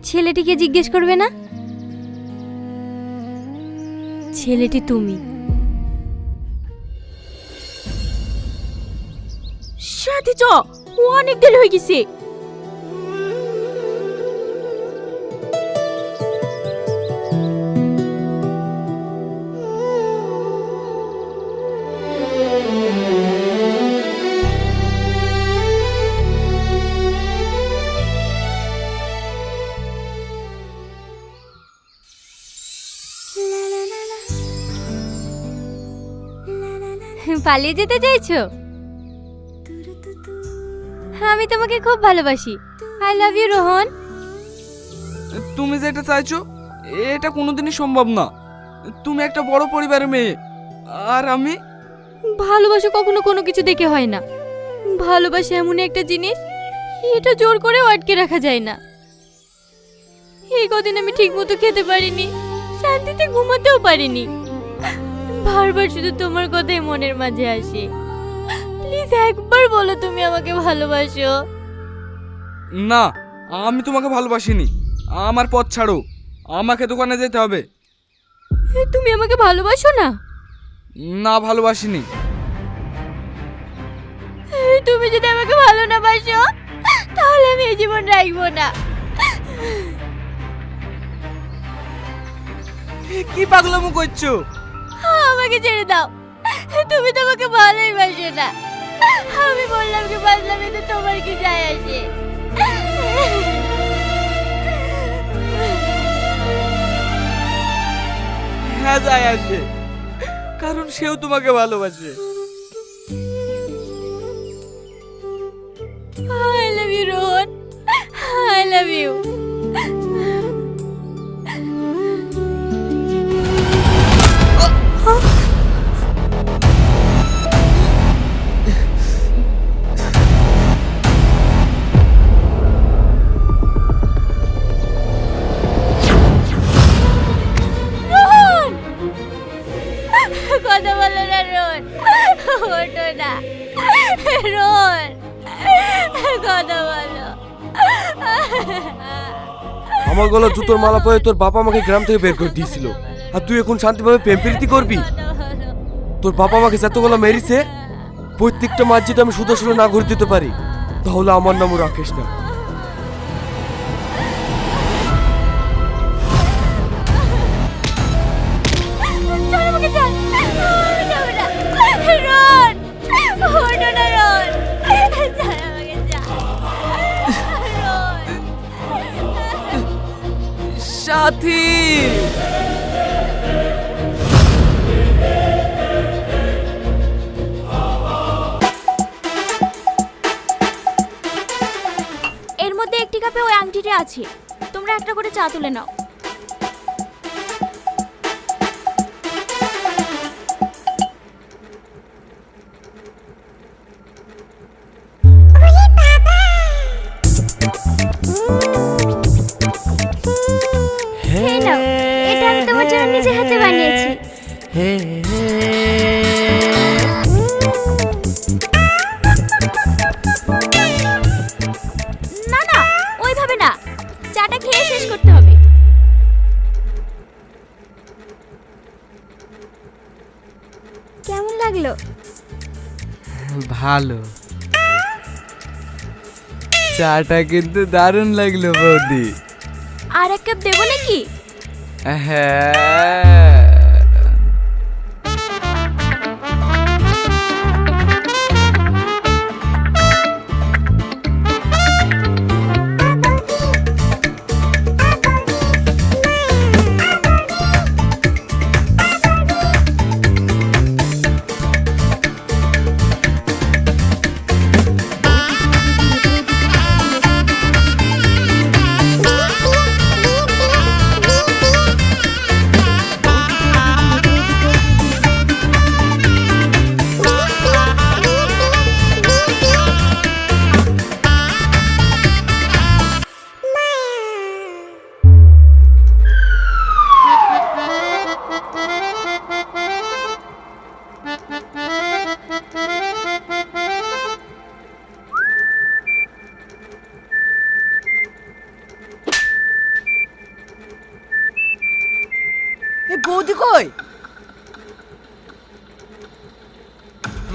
ছেলেটিকে জিজ্ঞেস করবে না? ছেলেটি তুমি। সাথী চ, অনেক দেরি হয়ে গেছে। পালিয়ে যেতে চাইছো? আমি তোমাকে খুব ভালোবাসি। I love you Rohan. তুমি যেটা চাইছো এটা কোনোদিনই সম্ভব না। তুমি একটা বড় পরিবারের মেয়ে, আর আমি। ভালোবাসা কখনো কোনো কিছু দেখে হয় না। ভালোবাসা এমন একটা জিনিস, এটা জোর করে আটকে রাখা যায় না। এই কদিন আমি ঠিক মতো খেতে পারিনি, শান্তিতে ঘুমাতেও পারিনি। বারবার শুধু তোমার কথাই মনের মাঝে আসে। প্লিজ একবার বলো তুমি আমাকে ভালোবাসো। না, আমি তোমাকে ভালোবাসিনি। আমার পথ ছাড়ো, আমাকে দোকানে যেতে হবে। তুমি আমাকে ভালোবাসো না? না, ভালোবাসিনি। তুমি যদি আমাকে ভালো না বাসো, তাহলে আমি এই জীবন রাখবো না। কি পাগলামো করছো? আমাকে ছেড়ে দাও। তুমি তো আমাকে ভালোই বাসো না। আমি বললাম কি বাসলাম, এতে তোমার কি যায় আসে? হ্যাঁ, যায় আসে, কারণ সেও তোমাকে ভালোবাসে। I love you, Rohan. I love you. Rohan! কথা বলো না রোহন, ওঠো না রোহন, কথা বলো। আমার গলা জুতোর মালা পরে তোর বাবা আমাকে গ্রাম থেকে বের করে দিয়েছিল, আর তুই এখন শান্তিভাবে প্রেম প্রীতি করবি? তোর বাবা আমাকে যতগুলো মেরেছে, প্রত্যেকটা মাছ যদি আমি শুধু শুধু না করে দিতে পারি, তাহলে আমার নামও রাকেশ না। ছাড় আমাকে, ছাড়। আমি যাবো না। রোহন, ওঠো না রোহন। ছাড় আমাকে, ছাড়। রোহন। সাথী, এর মধ্যে একটি কাপে ওই আংটিটা আছে, তোমরা একটা করে চা তুলে নাও। এই নাও, এটা আমি তোমার জন্য নিজে হাতে বানিয়েছি। না না, ওইভাবে না, চাটা খেয়ে শেষ করতে হবে। কেমন লাগলো? ভালো। চাটা কিন্তু দারুণ লাগলো বৌদি। আর এক কাপ দেবো নাকি? হ্যাঁ। বৌদি কই?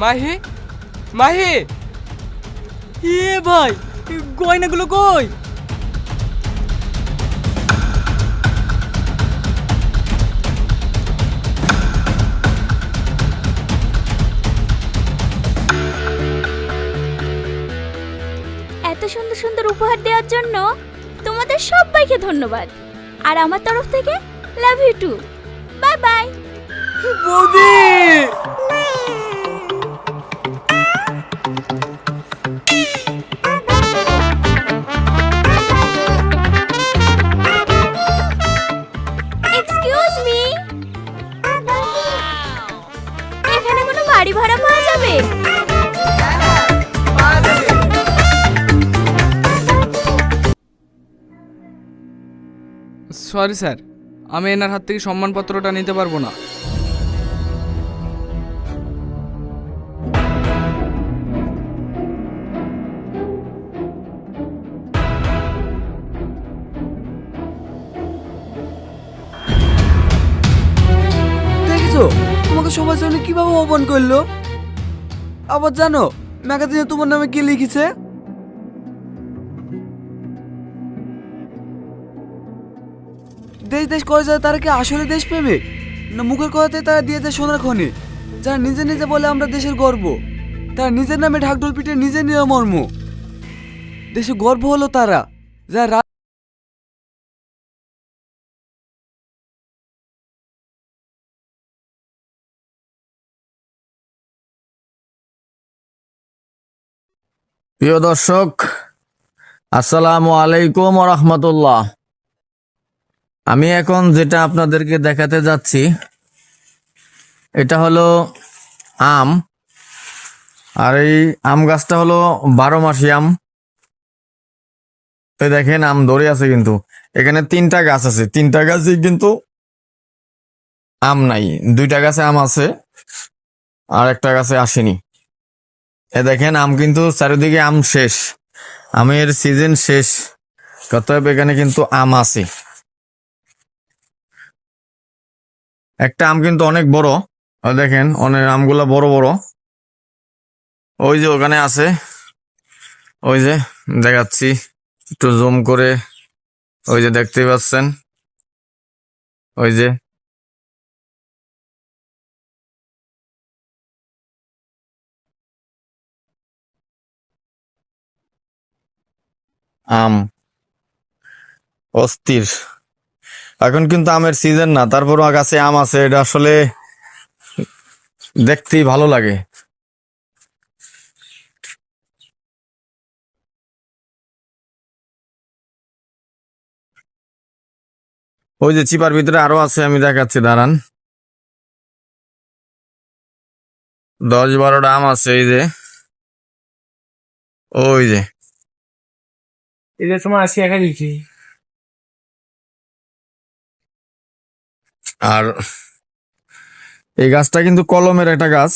মাহি, মাহি, এ ভাই, গয়নাগুলো কই? এত সুন্দর সুন্দর উপহার দেওয়ার জন্য তোমাদের সবাইকে ধন্যবাদ। আর আমার তরফ থেকে love you too. Bye bye. বৌদি! এক্সকিউজ মি, এখানে কোনো বাড়ি ভাড়া পাওয়া যাবে? সরি স্যার, আমি এনার হাত থেকে সম্মানপত্রটা নিতে পারবো না। দেখেছো তোমাকে সবার সামনে কিভাবে অপমান করলো? আবার জানো ম্যাগাজিনে তোমার নামে কি লিখেছে? দেশ দেশ করে যায় তারা কি আসলে দেশপ্রেমিক, না মুখের কথাতে তারা দিয়ে যায় সোনার খনি? যারা নিজে নিজে বলে আমরা দেশের গর্ব, তারা নিজের নামে ঢাকঢোল পিটে নিজে নিয়ে মর্ম। দেশে গর্ব হলো তারা যারা প্রিয় দর্শক, আসসালামু আলাইকুম ওয়া রাহমাতুল্লাহ। আমি এখন যেটা আপনাদেরকে দেখাতে যাচ্ছি এটা হলো আম। আর এই আম গাছটা হলো 12 মাসি আম। তো দেখেন আম ধরে আছে, কিন্তু এখানে 3টা গাছ আছে, 3টা গাছে কিন্তু আম নাই। 2টা গাছে আম আছে আর একটা গাছে আসেনি। দেখেন আম কিন্তু চারিদিকে আম শেষ, আমের সিজন শেষ, অতএব এখানে কিন্তু আম আছে। একটা আম কিন্তু অনেক বড়, দেখেন অনেক আমগুলা বড় বড়। ওই যে ওখানে আছে, ওই যে দেখাচ্ছি একটু জুম করে, ওই যে দেখতে পাচ্ছেন, ওই যে আম অস্থির। এখন কিন্তু আমের সিজন না, তারপরও গাছে আম আছে, এটা আসলে দেখতেই ভালো লাগে। ওই যে চিপার ভিতরে আরো আছে, আমি দেখাচ্ছি দাঁড়ান। 10-12টা আম আছে, এই যে ওই যে এদের সময় আসি একা দিচ্ছি। আর এই গাছটা কিন্তু কলমের একটা গাছ।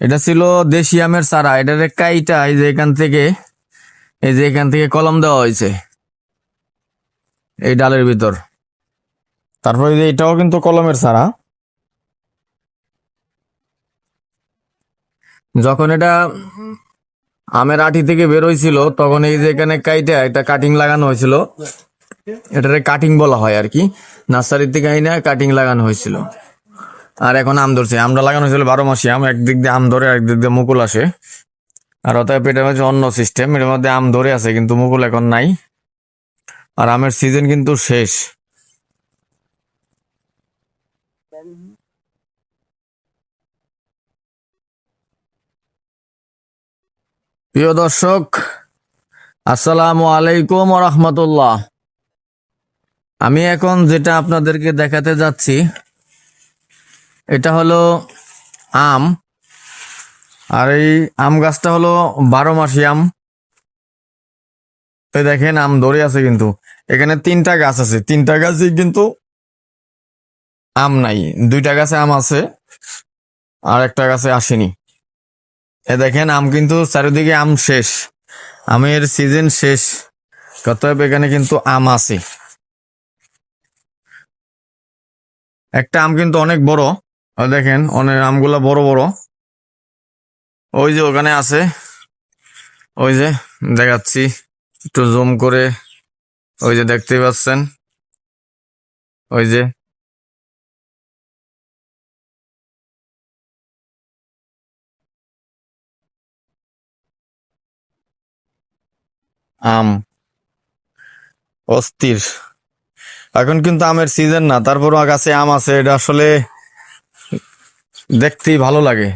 এটা ছিল দেশি আমের চারা, এটার কাইটা এই যে এখান থেকে, এই যে এখান থেকে কলম দেওয়া হয়েছে এই ডালের ভিতর। তারপরে যে এটাও কিন্তু কলমের চারা। যখন এটা আমের আঠি থেকে বের হয়েছিল তখন এই যে এখানে কাইটা একটা কাটিং লাগানো হয়েছিল, এটারে কাটিং বলা হয় আর কি। নার্সারির থেকে আইনা কাটিং লাগানো হয়েছিল। আর এখন আম ধরছে। আমরা লাগানো হয়েছিল 12 মাসি আম, একদিক দিয়ে আম ধরে একদিক দিয়ে মুকুল আসে। আর অতএব এটা হচ্ছে অন্য সিস্টেম, এর মধ্যে আম ধরে আছে কিন্তু মুকুল এখন নাই। আর আমের সিজন কিন্তু শেষ। প্রিয় দর্শক, আসসালামু আলাইকুম ওয়া রাহমাতুল্লাহ। আমি এখন যেটা আপনাদেরকে দেখাতে যাচ্ছি এটা হলো আম। আর এই আম গাছটা হলো 12 মাসি আম। তো দেখেন আম ধরে আছে, কিন্তু এখানে 3টা গাছ আছে, 3টা গাছে কিন্তু আম নাই। 2টা গাছে আম আছে আর একটা গাছে আসেনি। দেখেন আম কিন্তু চারিদিকে আম শেষ, আমের সিজন শেষ, অতএব এখানে কিন্তু আম আছে। একটা আম কিন্তু অনেক বড়, আর দেখেন অনেক আমগুলা বড় বড়। ওই যে ওখানে আছে, ওই যে দেখাচ্ছি একটু জুম করে, ওই যে দেখতেই পাচ্ছেন, ওই যে আম অস্থির। এখন কিন্তু আমের সিজন না, তারপরও গাছে আম আছে, এটা আসলে দেখতেই ভালো লাগে।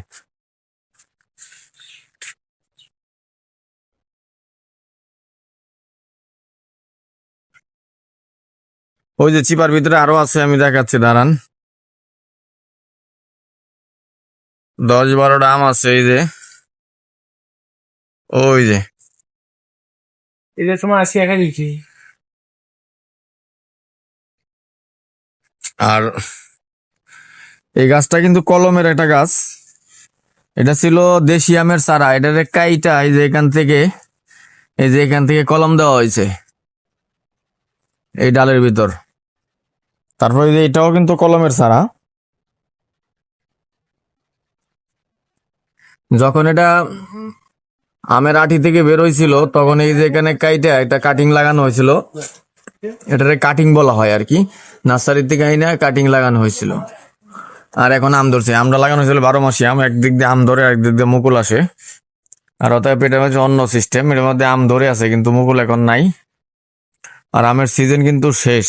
ওই যে চিপার ভিতরে আরো আছে, আমি দেখাচ্ছি দাঁড়ান। 10-12টা আম আছে, এই যে ওই যে। এটার সময় 80 টাকা দিচ্ছি। আর এই গাছটা কিন্তু কলমের একটা গাছ, এটা ছিল দেশি আমের চারা, এটার কাইটা এই যে এখান থেকে, এই যে এখান থেকে কলম দেওয়া হয়েছে এই ডালের ভিতর। তারপরে যে এটাও কিন্তু কলমের চারা। যখন এটা আমের আটি থেকে বের হয়েছিল তখন এই যে এখানে কাইটা একটা কাটিং লাগানো হয়েছিল, এটারে কাটিং বলা হয় আর কি। নার্সারির থেকে আইনা কাটিং লাগানো হয়েছিল। আর এখন আম ধরছে, আমটা লাগানো হয়েছিল 12 মাসি আম, একদিক দিয়ে আম ধরে একদিক দিয়ে মুকুল আসে। আর অতএব এটা হচ্ছে অন্য সিস্টেম, এর মধ্যে আম ধরে আছে কিন্তু মুকুল এখন নাই। আর আমের সিজন কিন্তু শেষ।